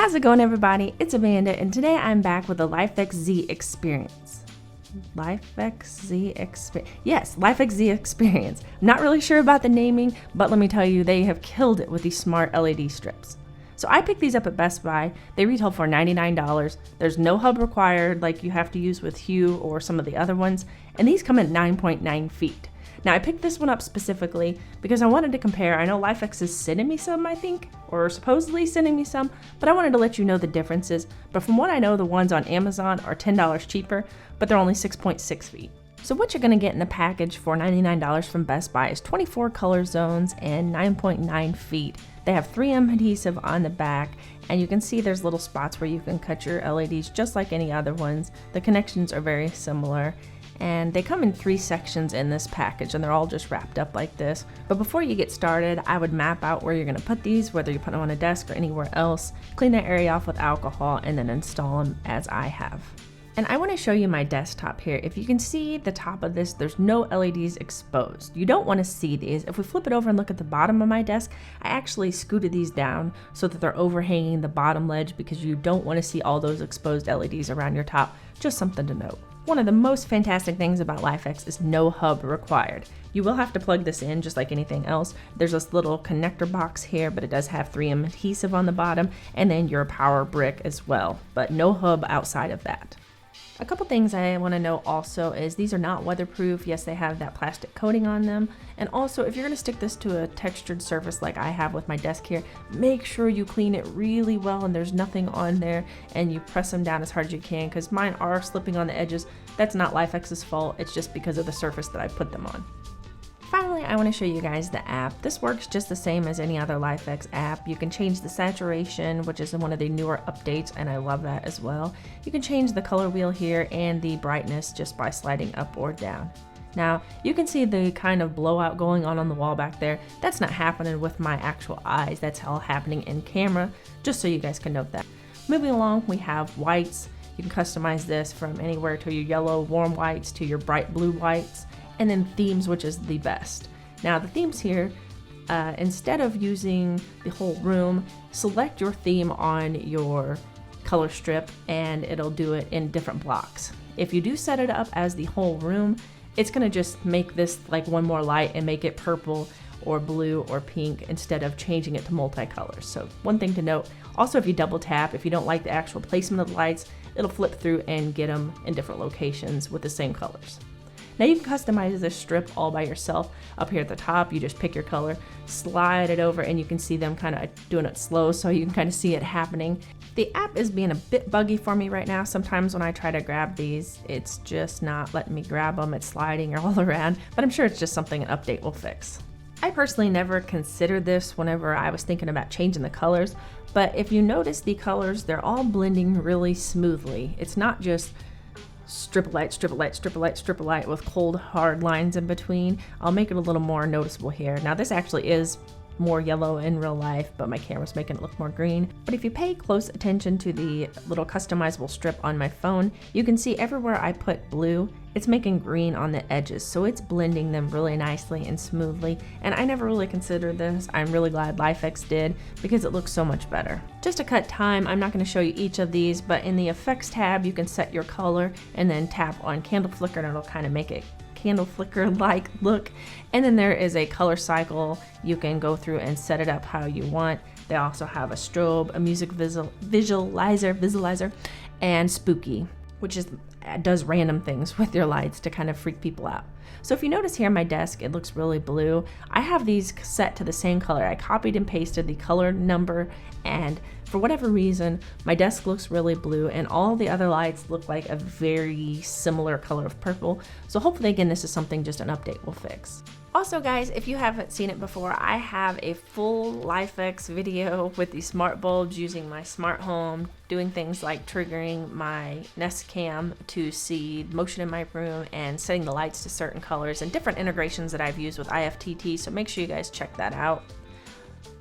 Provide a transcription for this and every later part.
How's it going, everybody? It's Amanda, and today I'm back with the Lifx Z Experience. Lifx Z Experience. Yes, Lifx Z Experience. I'm not really sure about the naming, but let me tell you, they have killed it with these smart LED strips. So I picked these up at Best Buy. They retail for $99. There's no hub required like you have to use with Hue or some of the other ones, and these come at 9.9 feet. Now I picked this one up specifically because I wanted to compare. I know Lifx is sending me some, I think, or supposedly sending me some, but I wanted to let you know the differences. But from what I know, the ones on Amazon are $10 cheaper, but they're only 6.6 feet. So what you're gonna get in the package for $99 from Best Buy is 24 color zones and 9.9 feet. They have 3M adhesive on the back, and you can see there's little spots where you can cut your LEDs just like any other ones. The connections are very similar. And they come in 3 sections in this package, and they're all just wrapped up like this. But before you get started, I would map out where you're going to put these, whether you put them on a desk or anywhere else, clean that area off with alcohol, and then install them as I have. And I want to show you my desktop here. If you can see the top of this, there's no LEDs exposed. You don't want to see these. If we flip it over and look at the bottom of my desk, I actually scooted these down so that they're overhanging the bottom ledge because you don't want to see all those exposed LEDs around your top. Just something to note. One of the most fantastic things about Lifx is no hub required. You will have to plug this in just like anything else. There's this little connector box here, but it does have 3M adhesive on the bottom, and then your power brick as well, but no hub outside of that. A couple things I want to know also is these are not weatherproof. Yes, they have that plastic coating on them. And also, if you're going to stick this to a textured surface like I have with my desk here, make sure you clean it really well and there's nothing on there, and you press them down as hard as you can, because mine are slipping on the edges. That's not Lifx's fault. It's just because of the surface that I put them on. Finally, I want to show you guys the app. This works just the same as any other Lifx app. You can change the saturation, which is one of the newer updates, and I love that as well. You can change the color wheel here and the brightness just by sliding up or down. Now, you can see the kind of blowout going on the wall back there. That's not happening with my actual eyes. That's all happening in camera, just so you guys can note that. Moving along, we have whites. You can customize this from anywhere to your yellow warm whites to your bright blue whites. And then themes, which is the best. Now the themes here, instead of using the whole room, select your theme on your color strip and it'll do it in different blocks. If you do set it up as the whole room, it's gonna just make this like one more light and make it purple or blue or pink instead of changing it to multicolors. So one thing to note, also if you double tap, if you don't like the actual placement of the lights, it'll flip through and get them in different locations with the same colors. Now you can customize this strip all by yourself. Up here at the top, you just pick your color, slide it over, and you can see them kind of doing it slow so you can kind of see it happening. The app is being a bit buggy for me right now. Sometimes when I try to grab these, it's just not letting me grab them. It's sliding all around, but I'm sure it's just something an update will fix. I personally never considered this whenever I was thinking about changing the colors, but if you notice the colors, they're all blending really smoothly. It's not just strip of light, strip of light, strip of light, strip of light with cold hard lines in between. I'll make it a little more noticeable here. Now this actually is more yellow in real life, but my camera's making it look more green. But if you pay close attention to the little customizable strip on my phone, you can see everywhere I put blue, it's making green on the edges. So it's blending them really nicely and smoothly. And I never really considered this. I'm really glad Lifx did because it looks so much better. Just to cut time, I'm not going to show you each of these, but in the effects tab, you can set your color and then tap on candle flicker and it'll kind of make it candle flicker like look. And then there is a color cycle. You can go through and set it up how you want. They also have a strobe, a music visualizer, and spooky, which does random things with your lights to kind of freak people out. So if you notice here on my desk, it looks really blue. I have these set to the same color. I copied and pasted the color number, and for whatever reason, my desk looks really blue and all the other lights look like a very similar color of purple. So hopefully, again, this is something just an update will fix. Also guys, if you haven't seen it before, I have a full Lifx video with the smart bulbs using my smart home, doing things like triggering my Nest Cam to see motion in my room and setting the lights to certain colors and different integrations that I've used with IFTT, so make sure you guys check that out.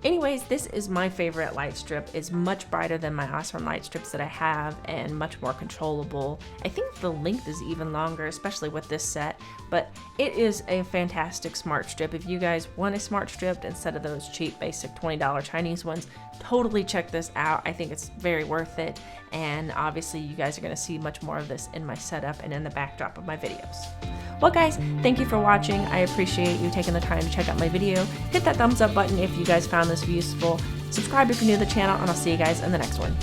Anyways, this is my favorite light strip. It's much brighter than my Acer light strips that I have and much more controllable. I think the length is even longer, especially with this set, but it is a fantastic smart strip. If you guys want a smart strip instead of those cheap basic $20 Chinese ones, totally check this out. I think it's very worth it, and obviously you guys are going to see much more of this in my setup and in the backdrop of my videos. Well guys, thank you for watching. I appreciate you taking the time to check out my video. Hit that thumbs up button if you guys found this useful. Subscribe if you're new to the channel, and I'll see you guys in the next one.